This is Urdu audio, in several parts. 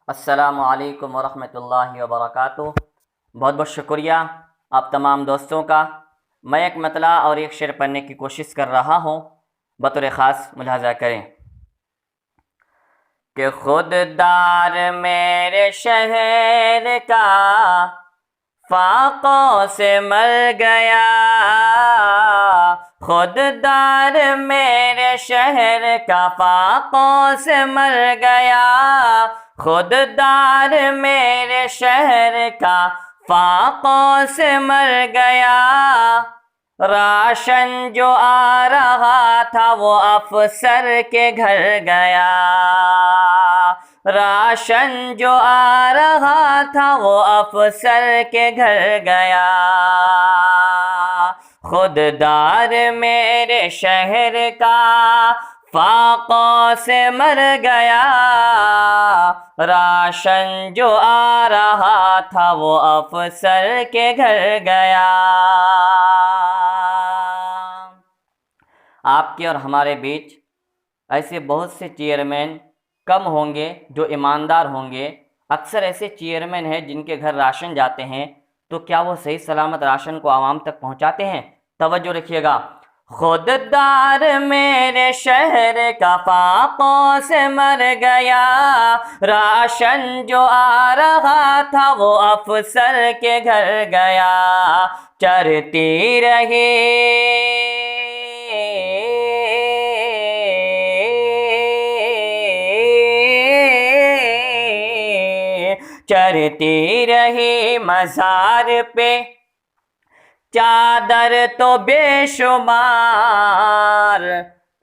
السلام علیکم ورحمۃ اللہ وبرکاتہ۔ بہت بہت شکریہ آپ تمام دوستوں کا۔ میں ایک مطلع اور ایک شعر پڑھنے کی کوشش کر رہا ہوں، بطور خاص ملاحظہ کریں کہ خود دار میرے شہر کا فاقوں سے مر گیا، خود دار میرے شہر کا فاقوں سے مر گیا، خود دار میرے شہر کا فاقوں سے مر گیا، راشن جو آ رہا تھا وہ افسر کے گھر گیا، راشن جو آ رہا تھا وہ افسر کے گھر گیا، خود دار میرے شہر کا فاقوں سے مر گیا، راشن جو آ رہا تھا وہ افسر کے گھر گیا۔ آپ کے اور ہمارے بیچ ایسے بہت سے چیئرمین کم ہوں گے جو ایماندار ہوں گے۔ اکثر ایسے چیئرمین ہیں جن کے گھر راشن جاتے ہیں تو کیا وہ صحیح سلامت راشن کو عوام تک پہنچاتے ہیں؟ توجہ رکھیے گا۔ خود دار میرے شہر کا فاقوں سے مر گیا، راشن جو آ رہا تھا وہ افسر کے گھر گیا، چرتی رہی چرتی رہی مزار پہ چادر تو بے شمار،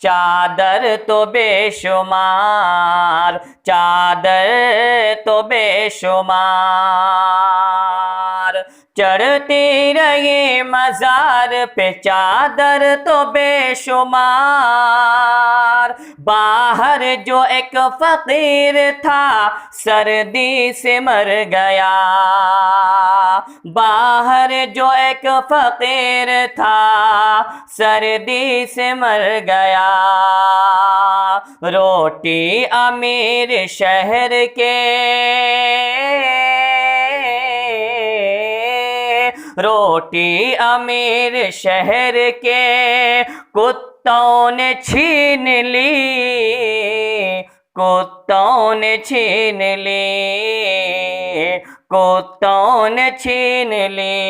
چادر تو بے شمار، چادر تو بے شمار، چڑھتی رہی مزار پہ چادر تو بے شمار، باہر جو ایک فقیر تھا سردی سے مر گیا، باہر جو ایک فقیر تھا سردی سے مر گیا، روٹی امیر شہر کے روٹی امیر شہر کے کتوں نے چھین لی، کتوں نے چھین لی، کتوں نے چھین لی،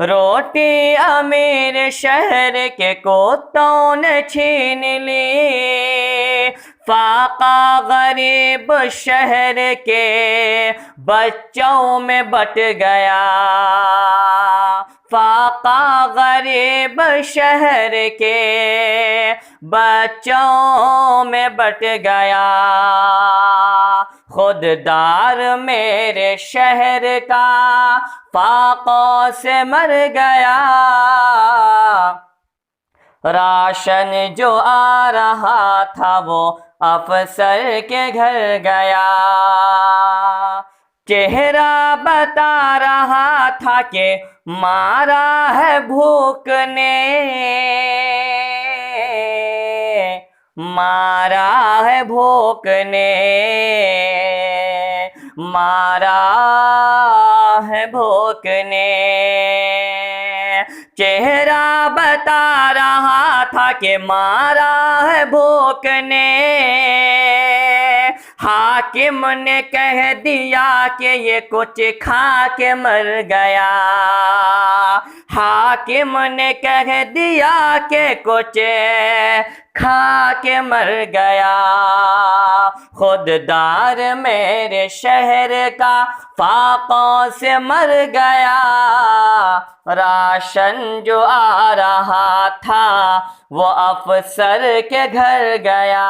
روٹی امیر شہر کے کتوں نے چھین لی، فاقہ غریب شہر کے بچوں میں بٹ گیا، فاقہ غریب شہر کے بچوں میں بٹ گیا، خود دار میرے شہر کا فاقوں سے مر گیا، راشن جو آ رہا تھا وہ افسر کے گھر گیا، چہرہ بتا رہا تھا کہ مارا ہے بھوک نے، مارا ہے بھوک نے، مارا ہے بھوک نے، چہرہ بتا رہا تھا کہ مارا ہے بھوک نے، حاکم نے کہہ دیا کہ یہ کچھ کھا کے مر گیا، حاکم نے کہہ دیا کہ کچھ کھا کے مر گیا، خود دار میرے شہر کا فاقوں سے مر گیا، راشن جو آ رہا تھا وہ افسر کے گھر گیا۔